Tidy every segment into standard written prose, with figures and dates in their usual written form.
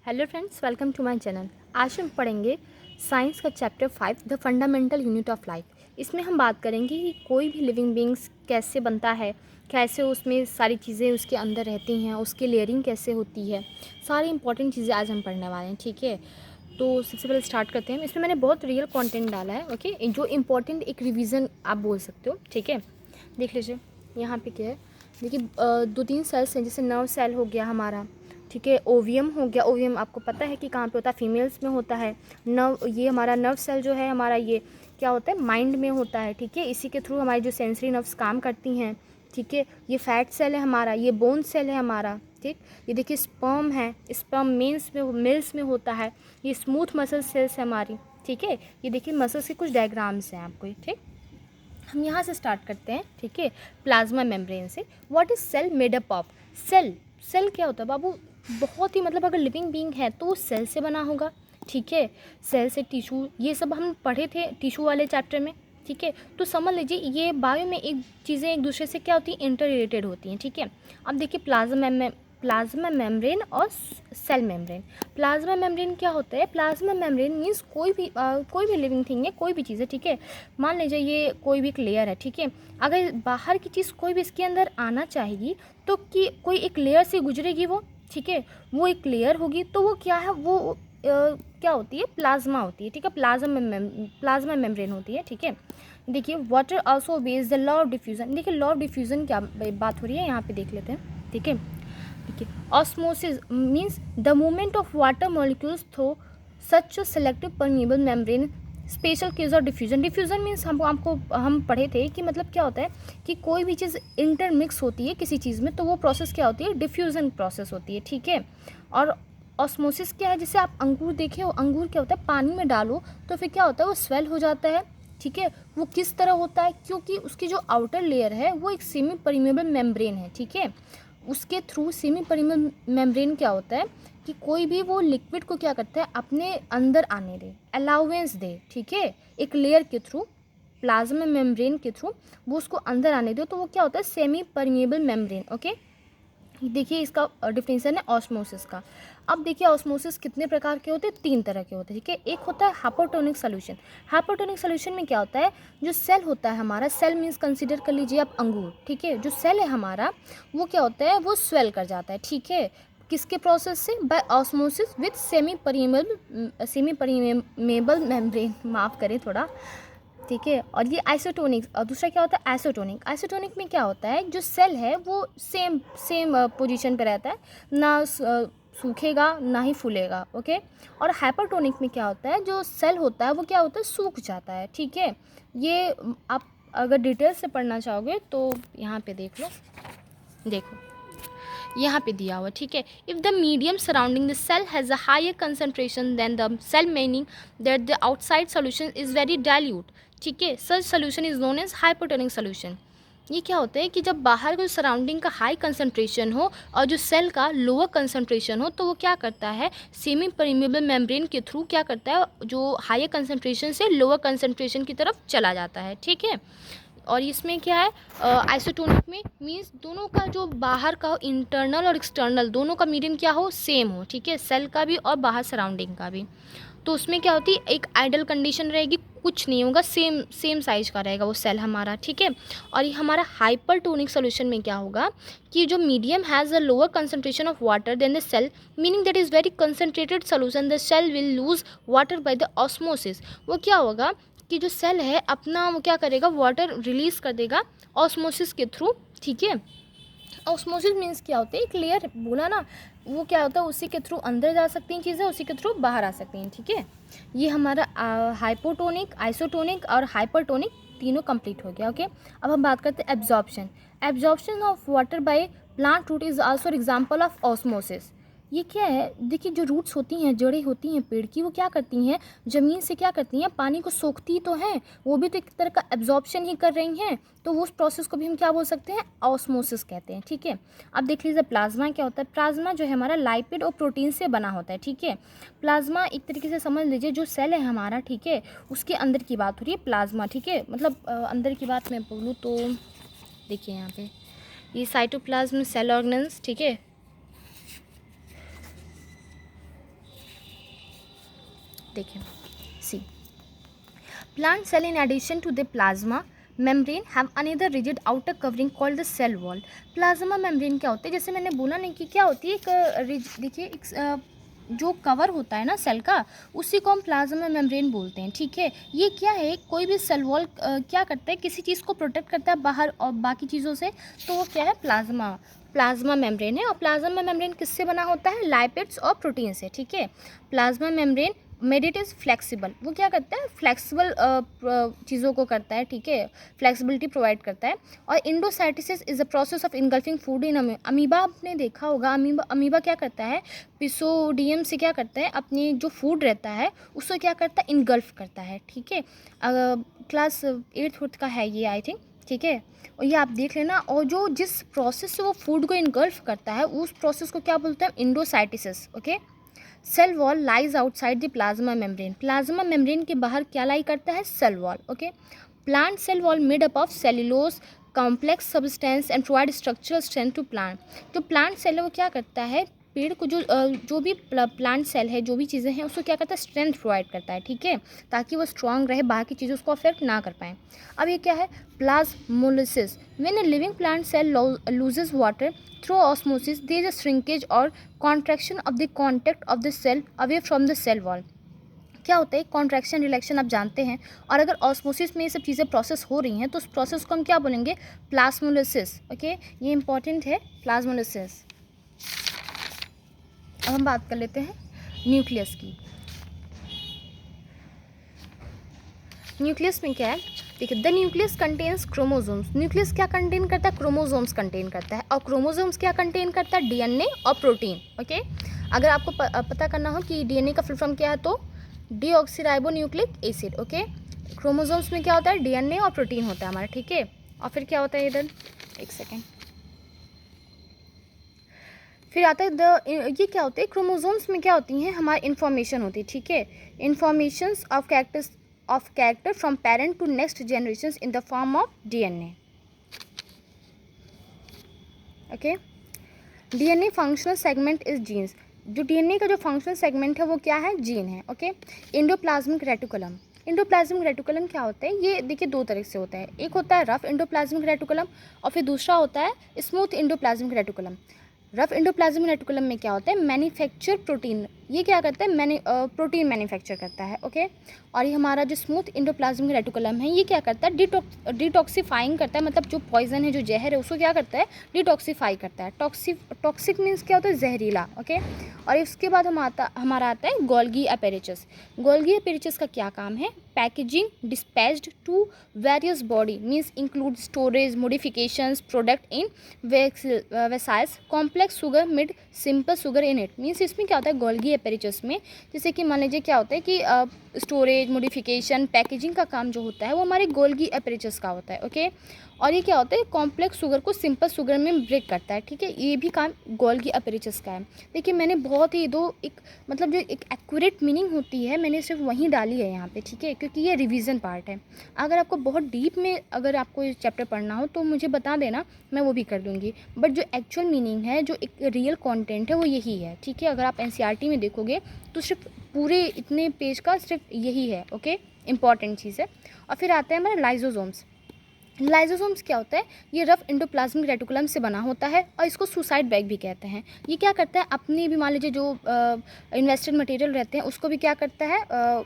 Hello friends, welcome to my channel. आज हम पढ़ेंगे साइंस का chapter 5 the fundamental unit of life. इसमें हम बात करेंगे कि कोई भी लिविंग बींग्स कैसे बनता है, कैसे उसमें सारी चीज़ें उसके अंदर रहती हैं, उसकी लेयरिंग कैसे होती है। सारी इंपॉर्टेंट चीज़ें आज हम पढ़ने वाले हैं, ठीक है। तो सबसे पहले स्टार्ट करते हैं। इसमें मैंने बहुत रियल कंटेंट डाला है, ओके, जो इम्पोर्टेंट एक रिवीजन आप बोल सकते हो, ठीक है। देख लीजिए यहाँ पे क्या है। देखिए 2-3 सेल्स हैं, जैसे नर्व सेल हो गया हमारा, ठीक है। ओवियम हो गया। ओवियम आपको पता है कि कहाँ पे होता है, फीमेल्स में होता है। ये हमारा नर्व सेल जो है हमारा, ये क्या होता है, माइंड में होता है, ठीक है। इसी के थ्रू हमारी जो सेंसरी नर्व्स काम करती हैं, ठीक है। ये फैट सेल है हमारा, ये बोन सेल है हमारा, ठीक। ये देखिए स्पर्म है, स्पर्म मेल्स में होता है। ये स्मूथ मसल सेल्स है हमारी, ठीक है। ये देखिए मसल्स के कुछ डायग्राम्स हैं आपको, ठीक। हम यहाँ से स्टार्ट करते हैं, ठीक है, प्लाज्मा मेम्ब्रेन से। What is cell made up of? Cell क्या होता है बाबू? बहुत ही मतलब अगर लिविंग बीइंग है तो वो सेल से बना होगा, ठीक है। सेल से टिश्यू, ये सब हम पढ़े थे टिश्यू वाले चैप्टर में, ठीक है। तो समझ लीजिए ये बायो में एक चीज़ें एक दूसरे से क्या होती हैं, इंटर रिलेटेड होती हैं, ठीक है। अब देखिए प्लाज्मा मेम्ब्रेन और सेल मेम्ब्रेन। प्लाज्मा मेम्ब्रेन क्या होता है? प्लाज्मा मेम्ब्रेन मीन्स कोई भी लिविंग थिंग है, कोई भी चीज़ है, ठीक है। मान लीजिए ये कोई भी एक लेयर है, ठीक है। अगर बाहर की चीज़ कोई भी इसके अंदर आना चाहेगी तो कि कोई एक लेयर से गुजरेगी वो, ठीक है। वो एक लेयर होगी तो वो क्या है, वो क्या होती है, प्लाज्मा होती है, ठीक है। प्लाज्मा मेम्ब्रेन होती है, ठीक है। देखिए water also obeys the law of diffusion. देखिए लॉ ऑफ डिफ्यूज़न क्या बात हो रही है यहाँ पे, देख लेते हैं, ठीक है। देखिए osmosis means the movement of water molecules through such selective permeable membrane. Special case of diffusion. Diffusion means हम पढ़े थे कि मतलब क्या होता है कि कोई भी चीज़ इंटरमिक्स होती है किसी चीज़ में तो वो प्रोसेस क्या होती है, डिफ्यूजन प्रोसेस होती है, ठीक है। और ऑस्मोसिस क्या है? जैसे आप अंगूर देखें, वो अंगूर क्या होता है, पानी में डालो तो फिर क्या होता है, वो स्वेल हो जाता है, ठीक है। वो किस तरह होता है? क्योंकि उसकी जो आउटर लेयर है वो एक सेमी परमिएबल मेम्ब्रेन है, ठीक है। उसके थ्रू सेमी परमिएबल मेम्ब्रेन क्या होता है कि कोई भी वो लिक्विड को क्या करता है, अपने अंदर आने दे, अलाउंस दे, ठीक है। एक लेयर के थ्रू, प्लाज्मा मेम्ब्रेन के थ्रू वो उसको अंदर आने दे, तो वो क्या होता है, सेमी परमिएबल मेम्ब्रेन, ओके। देखिए इसका डिफिनेशन है ऑस्मोसिस का। अब देखिए ऑस्मोसिस कितने प्रकार के होते हैं? 3 तरह के होते हैं, ठीक है। एक होता है हाइपोटोनिक सोल्यूशन। हाइपोटोनिक सोल्यूशन में क्या होता है, जो सेल होता है हमारा, सेल मीन्स कंसीडर कर लीजिए आप अंगूर, ठीक है। जो सेल है हमारा वो क्या होता है, वो स्वेल कर जाता है, ठीक है। किसके प्रोसेस से? By osmosis with semi permeable membrane, माफ़ करें थोड़ा, ठीक है। और ये आइसोटोनिक, और दूसरा क्या होता है, आइसोटोनिक। आइसोटोनिक में क्या होता है, जो सेल है वो सेम सेम पोजीशन पे रहता है, ना सूखेगा ना ही फूलेगा, ओके। और हाइपरटोनिक में क्या होता है, जो सेल होता है वो क्या होता है, सूख जाता है, ठीक है। ये आप अगर डिटेल से पढ़ना चाहोगे तो यहाँ पे देख लो, देखो यहाँ पे दिया हुआ, ठीक है। If the medium surrounding the cell has a higher concentration than the cell, meaning that the outside solution is very dilute, ठीक है। Such solution is known as hypotonic solution. ये क्या होता है कि जब बाहर का सराउंडिंग का हाई कंसनट्रेशन हो और जो सेल का लोअर कंसनट्रेशन हो तो वो क्या करता है, सेमी परमिएबल मेम्ब्रेन के थ्रू क्या करता है, जो हायर कंसनट्रेशन से लोअर कंसनट्रेशन की तरफ चला जाता है, ठीक है। और इसमें क्या है, आइसोटोनिक में मीन्स दोनों का जो बाहर का हो, इंटरनल और एक्सटर्नल दोनों का मीडियम क्या हो, सेम हो, ठीक है। सेल का भी और बाहर सराउंडिंग का भी। तो उसमें क्या होती है, एक आइडल कंडीशन रहेगी, कुछ नहीं होगा, सेम साइज का रहेगा वो सेल हमारा, ठीक है। और ये हमारा हाइपरटोनिक सोल्यूशन में क्या होगा कि जो medium has a lower concentration of water than the cell, meaning that is very concentrated solution, the cell will lose water by the osmosis. वो क्या होगा कि जो सेल है अपना वो क्या करेगा, वाटर रिलीज कर देगा ऑस्मोसिस के थ्रू, ठीक है। ऑस्मोसिस मीन्स क्या होता है, एक लेयर बोला ना, वो क्या होता है, उसी के थ्रू अंदर जा सकती हैं चीज़ें, उसी के थ्रू बाहर आ सकती हैं, ठीक है। ये हमारा हाइपोटोनिक, आइसोटोनिक और हाइपरटोनिक तीनों कंप्लीट हो गया, ओके। अब हम बात करते हैं absorption. Absorption of water by plant root is also example of osmosis. ये क्या है, देखिए जो रूट्स होती हैं, जड़ें होती हैं पेड़ की, वो क्या करती हैं, ज़मीन से क्या करती हैं, पानी को सोखती तो हैं, वो भी तो एक तरह का एब्जॉर्प्शन ही कर रही हैं, तो उस प्रोसेस को भी हम क्या बोल सकते हैं, ऑस्मोसिस कहते हैं, ठीक है। अब देख लीजिए प्लाज्मा क्या होता है। प्लाज्मा जो है हमारा लाइपिड और प्रोटीन से बना होता है, ठीक है। प्लाज्मा एक तरीके से समझ लीजिए जो सेल है हमारा, ठीक है, उसके अंदर की बात हो रही है प्लाज्मा, ठीक है। मतलब अंदर की बात मैं बोलूँ तो देखिए यहाँ पे ये साइटोप्लाज्म सेल ऑर्गेन्स, ठीक है। देखिए, सी plant cell in addition to the plasma membrane have another rigid outer covering called the cell wall. Plasma membrane क्या होता है, जैसे मैंने बोला नहीं कि क्या होती है, देखिए एक जो कवर होता है ना सेल का, उसी को हम प्लाज्मा मेम्ब्रेन बोलते हैं, ठीक है। ये क्या है, कोई भी सेल वॉल क्या करता है, किसी चीज़ को प्रोटेक्ट करता है बाहर और बाकी चीज़ों से, तो वो क्या है, प्लाज्मा मेम्ब्रेन है। और प्लाज्मा मेम्ब्रेन किससे बना होता है, लाइपिड्स और प्रोटीन से, ठीक है। Plasma membrane made it is flexible, वो क्या करता है, फ्लेक्सिबल चीज़ों को करता है, ठीक है, फ्लेक्सिबिलिटी प्रोवाइड करता है। और endocytosis is the process of engulfing food in amoeba. आपने देखा होगा अमीबा क्या करता है, पिसोडियम से क्या करता है, अपनी जो फूड रहता है उसको क्या करता है, इनगल्फ करता है, ठीक है। क्लास 8th का है ये आई थिंक, ठीक है। और ये आप देख लेना। और जो जिस प्रोसेस से वो फूड को इनगल्फ करता है उस प्रोसेस को क्या बोलते हैं, endocytosis, okay. Cell wall lies outside the plasma membrane, plasma membrane के बाहर क्या लाई करता है, cell wall, okay. Plant cell wall made up of cellulose complex substance and provide structural strength to plant. जो प्लांट सेल है वो क्या करता है, पेड़ को जो भी प्लांट सेल है, जो भी चीज़ें हैं उसको क्या करता है, स्ट्रेंथ प्रोवाइड करता है, ठीक है, ताकि वो स्ट्रांग रहे, बाकी चीज़ें उसको अफेक्ट ना कर पाएँ। अब ये क्या है, plasmolysis, when a living plant cell loses water through osmosis there is a shrinkage or contraction of the contact of the cell away from the cell wall। क्या होता है, कॉन्ट्रैक्शन रिलैक्शन आप जानते हैं। और अगर ऑस्मोसिस में ये सब चीज़ें प्रोसेस हो रही हैं तो उस प्रोसेस को हम क्या बोलेंगे, प्लाज्मोलिसिस, ओके। ये इंपॉर्टेंट है, प्लाज्मोलिसिस। अब हम बात कर लेते हैं न्यूक्लियस की। न्यूक्लियस में क्या है, देखिए, the nucleus contains chromosomes. Nucleus क्या कंटेन करता है, क्रोमोसोम्स कंटेन करता है। और क्रोमोसोम्स क्या कंटेन करता है, डीएनए और प्रोटीन, ओके। अगर आपको पता करना हो कि डीएनए का फुल फॉर्म क्या है तो डीऑक्सीराइबोन्यूक्लिक एसिड, ओके। क्रोमोसोम्स में क्या होता है, डीएनए और प्रोटीन होता है हमारा, ठीक है। और फिर क्या होता है इधर, एक सेकेंड, फिर आता है ये क्या होते हैं, क्रोमोसोम्स में क्या होती हैं, हमारी इन्फॉर्मेशन होती है, ठीक है। Informations of character from parent to next generation in the form of DNA, okay. DNA functional segment is genes. जो डीएनए का जो फंक्शनल सेगमेंट है वो क्या है, जीन है, okay. Endoplasmic reticulum, endoplasmic reticulum क्या होता है, ये देखिए दो तरह से होता है, एक होता है रफ एंडोप्लाज्मिक रेटिकुलम और फिर दूसरा होता है smooth endoplasmic reticulum. Rough endoplasmic reticulum में क्या होता है, मैन्युफैक्चर प्रोटीन, ये क्या करता है, प्रोटीन मैन्युफैक्चर करता है, ओके। और ये हमारा जो स्मूथ एंडोप्लाज्मिक रेटिकुलम है ये क्या करता है, डिटॉक्सिफाइंग करता है, मतलब जो पॉइजन है, जो जहर है उसको क्या करता है, डिटॉक्सिफाई करता है। टॉक्सिक मीन्स क्या होता है, जहरीला, ओके। और इसके बाद हमारा आता है गोल्गी अपैरेचस। गोल्गी अपैरेचस का क्या काम है, packaging dispatched to various body, means include storage modifications product in vesicles complex sugar mid simple sugar in it. Means इसमें क्या होता है, गोल्गी अपैरेचस में जैसे कि मान लीजिए क्या होता है कि स्टोरेज मोडिफिकेशन पैकेजिंग का काम जो होता है वो हमारे गोल्गी अपैरेचस का होता है, ओके। और ये क्या होता है, कॉम्प्लेक्स शुगर को सिंपल शुगर में ब्रेक करता है, ठीक है। ये भी काम गोल्गी अपैरेचस का है। देखिए मैंने बहुत ही एक मतलब जो एक एक्यूरेट मीनिंग होती है मैंने सिर्फ वहीं डाली है यहाँ पे, ठीक है, क्योंकि ये रिवीजन पार्ट है। अगर आपको बहुत डीप में अगर आपको ये चैप्टर पढ़ना हो तो मुझे बता देना, मैं वो भी कर दूँगी। बट जो एक्चुअल मीनिंग है, जो एक रियल कॉन्टेंट है वो यही है, ठीक है। अगर आप एनसीईआरटी में देखोगे तो सिर्फ पूरे इतने पेज का सिर्फ यही है, ओके, इंपॉर्टेंट चीज़ है। और फिर आता है हमारा लाइजोसोम्स। लाइजोसोम्स क्या होता है, ये रफ एंडोप्लाज्मिक रेटिकुलम से बना होता है और इसको सुसाइड बैग भी कहते हैं। ये क्या करता है, अपनी भी मान लीजिए जो इन्वेस्टेड मटेरियल रहते हैं उसको भी क्या करता है,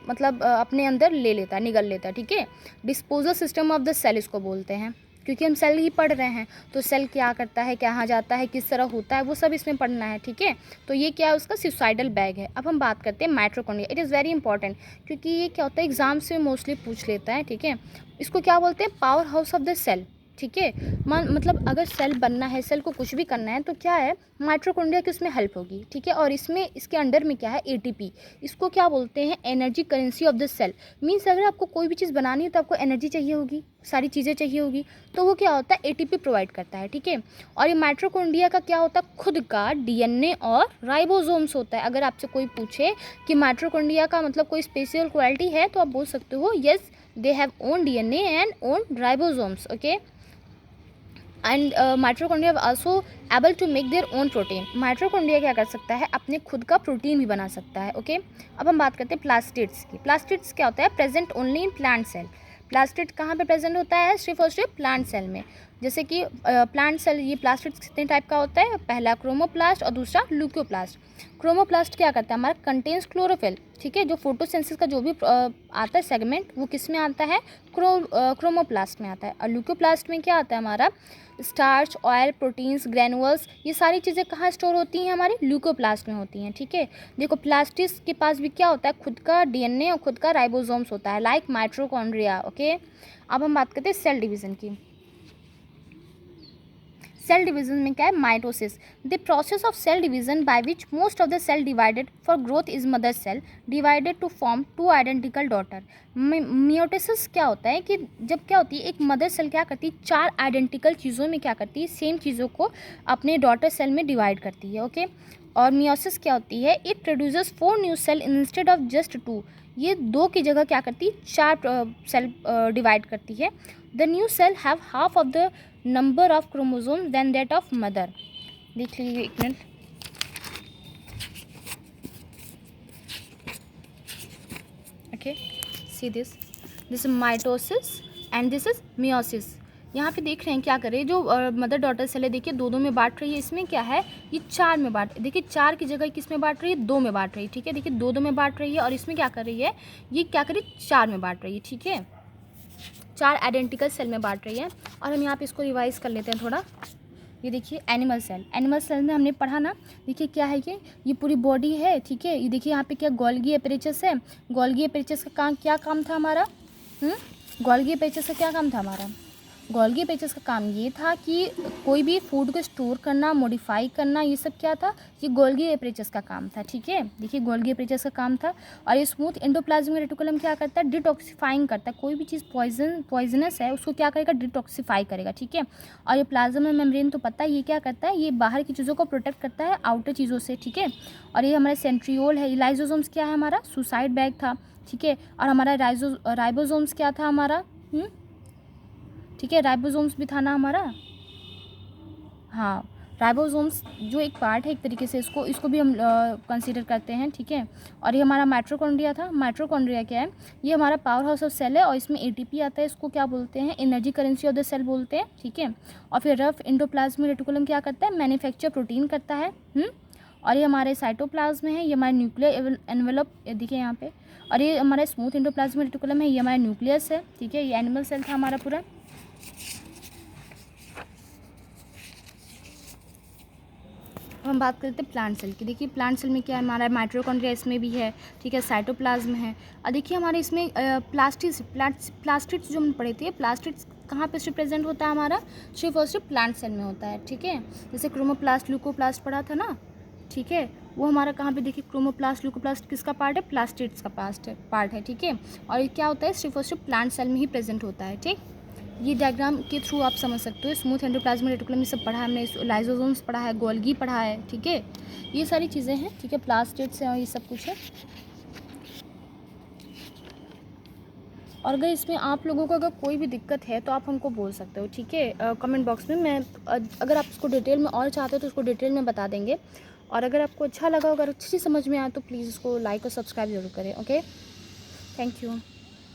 मतलब अपने अंदर ले लेता है, निगल लेता है, ठीक है। Disposal system of the cell इसको बोलते हैं, क्योंकि हम सेल ही पढ़ रहे हैं तो सेल क्या करता है, कहाँ जाता है, किस तरह होता है, वो सब इसमें पढ़ना है, ठीक है। तो ये क्या है, उसका सुसाइडल बैग है। अब हम बात करते हैं mitochondria. It is very important क्योंकि ये क्या होता है, एग्जाम से मोस्टली पूछ लेता है, ठीक है। इसको क्या बोलते हैं, powerhouse of the cell, ठीक है। मतलब अगर सेल बनना है, सेल को कुछ भी करना है तो क्या है, माइटोकॉन्ड्रिया की उसमें हेल्प होगी, ठीक है। और इसमें इसके अंडर में क्या है, एटीपी, इसको क्या बोलते हैं, energy currency of the cell. Means अगर आपको कोई भी चीज़ बनानी है तो आपको एनर्जी चाहिए होगी, सारी चीज़ें चाहिए होगी, तो वो क्या होता है, एटीपी प्रोवाइड करता है, ठीक है। और ये माइटोकॉन्ड्रिया का क्या होता है, खुद का डीएनए और राइबोसोम्स होता है। अगर आपसे कोई पूछे कि माइटोकॉन्ड्रिया का मतलब कोई स्पेशल क्वालिटी है तो आप बोल सकते हो, yes they have own DNA and own ribosomes, okay. And mitochondria also able to make their own protein. Mitochondria क्या कर सकता है, अपने खुद का प्रोटीन भी बना सकता है। ओके, अब हम बात करते हैं प्लास्टिड्स की। प्लास्टिड्स क्या होता है, present only in plant cell. Plastid कहाँ पे प्रेजेंट होता है, सिर्फ और सिर्फ प्लांट सेल में। जैसे कि प्लांट सेल, ये प्लास्टिड्स कितने टाइप का होता है, पहला क्रोमोप्लास्ट और दूसरा ल्यूकोप्लास्ट। क्रोमोप्लास्ट क्या करता है, हमारा कंटेन्स क्लोरोफिल, ठीक है। जो फोटोसिंथेसिस का जो भी आता है सेगमेंट, वो किस में आता है, क्रोमोप्लास्ट में आता है। और ल्यूकोप्लास्ट में क्या आता है, हमारा स्टार्च, ऑयल, प्रोटीन्स, ग्रेनुअल्स, ये सारी चीज़ें कहाँ स्टोर होती हैं, हमारे ल्यूकोप्लास्ट में होती हैं, ठीक है। देखो प्लास्टिड्स के पास भी क्या होता है, खुद का डीएनए और खुद का राइबोसोम्स होता है, लाइक माइटोकॉन्ड्रिया। ओके, अब हम बात करते हैं सेल डिवीज़न की। सेल डिवीजन में क्या है, mitosis, the process of cell division by which most of the cell divided for growth is mother cell divided to form two identical daughter. Meiosis क्या होता है कि जब क्या होती है, एक मदर सेल क्या करती है, 4 आइडेंटिकल चीज़ों में क्या करती है, सेम चीज़ों को अपने डॉटर सेल में डिवाइड करती है। ओके, और मियोसिस क्या होती है, it produces 4 new cell instead of just 2। ये 2 की जगह क्या करती है, 4 सेल डिवाइड करती है। The new cell have half of the number of chromosome than that of mother. देख लीजिए एक मिनट। Okay, see this is mitosis and this is meiosis. यहाँ पे देख रहे हैं क्या करें, जो मदर डॉटर सेल है, देखिए 2 में बांट रही है। इसमें क्या है, ये 4 में बांट, देखिए 4 की जगह किस में बांट रही है, 2 में बांट रही है, ठीक है। देखिए 2 में बांट रही है, और इसमें क्या कर रही है, ये क्या करी, 4 में बांट रही है, ठीक है। 4 आइडेंटिकल सेल में बांट रही है। और हम यहाँ पे इसको रिवाइज कर लेते हैं थोड़ा। ये देखिए एनिमल सेल, एनिमल सेल में हमने पढ़ा ना, देखिए क्या है, ये पूरी बॉडी है, ठीक है। ये देखिए यहाँ पे क्या गोल्गी एपरेचस है। गोल्गी एपरेचस का काम, क्या काम था हमारा, गोल्गी एपरेचस का क्या काम था हमारा, गोल्गी एपरेचस का काम ये था कि कोई भी फूड को स्टोर करना, मॉडिफाई करना, ये सब क्या था, ये गोल्गी एपरेचस का काम था, ठीक है। देखिए गोल्गी एपरेचस का काम था। और ये स्मूथ एंडोप्लाज्मिक रेटिकुलम क्या करता है, डिटॉक्सिफाइंग करता है। कोई भी चीज़ पॉइजनस है उसको क्या करेगा, डिटॉक्सिफाई करेगा, ठीक है। और ये प्लाज्मा मेम्ब्रेन तो पता है, ये क्या करता है, ये बाहर की चीज़ों को प्रोटेक्ट करता है आउटर चीज़ों से, ठीक है। और ये हमारे सेंट्रियोल है। लाइजोसोम्स क्या है, हमारा सुसाइड बैग था, ठीक है। और हमारा राइबोसोम्स क्या था हमारा, ठीक है, राइबोसोम्स भी था ना हमारा। हाँ, राइबोसोम्स जो एक पार्ट है एक तरीके से, इसको भी हम कंसीडर करते हैं, ठीक है। और ये हमारा माइटोकॉन्ड्रिया था। माइटोकॉन्ड्रिया क्या है, ये हमारा पावर हाउस ऑफ सेल है, और इसमें एटीपी आता है, इसको क्या बोलते हैं, energy currency of the cell बोलते हैं, ठीक है। और फिर रफ एंडोप्लाज्मिक रेटिकुलम क्या करता है, मैन्युफैक्चर प्रोटीन करता है। और ये हमारे साइटोप्लाज्म है, ये हमारे न्यूक्लियर एनवेलप, देखिए यहाँ पे। और ये हमारा स्मूथ एंडोप्लाज्मिक रेटिकुलम है, ये हमारा न्यूक्लियस है, ठीक है। ये एनिमल सेल था हमारा पूरा। हम बात करते हैं प्लांट सेल की। देखिए प्लांट सेल में क्या है, हमारा माइटोकॉन्ड्रिया इसमें भी है, ठीक है, साइटोप्लाज्म है। और देखिए हमारे इसमें प्लास्टिड्स जो हम पढ़े थे, प्लास्टिड्स कहाँ पे सिर्फ प्रेजेंट होता है हमारा, सिर्फ और सिर्फ प्लांट सेल में होता है, ठीक है। जैसे क्रोमोप्लास्ट, ल्यूकोप्लास्ट पढ़ा था ना, ठीक है, वो हमारा कहाँ पे, देखिए क्रोमोप्लास्ट, ल्यूकोप्लास्ट किसका पार्ट है, प्लास्टिड्स का पार्ट है, ठीक है। और ये क्या होता है, सिर्फ और सिर्फ प्लांट सेल में ही प्रेजेंट होता है, ठीक। ये डायग्राम के थ्रू आप समझ सकते हो। स्मूथ एंडोप्लाज्मिक रेटिकुलम ये सब पढ़ा है हमने, लाइजोसोम्स पढ़ा है, गोल्गी पढ़ा है, ठीक है। ये सारी चीज़ें हैं, ठीक है, प्लास्टिड्स हैं और ये सब कुछ है। और अगर इसमें आप लोगों को अगर कोई भी दिक्कत है तो आप हमको बोल सकते हो, ठीक है, कमेंट बॉक्स में। मैं अगर आप इसको डिटेल में और चाहते हो तो इसको डिटेल में बता देंगे। और अगर आपको अच्छा लगा, अगर अच्छी समझ में आए तो प्लीज़ इसको लाइक और सब्सक्राइब जरूर करें। Okay, thank you.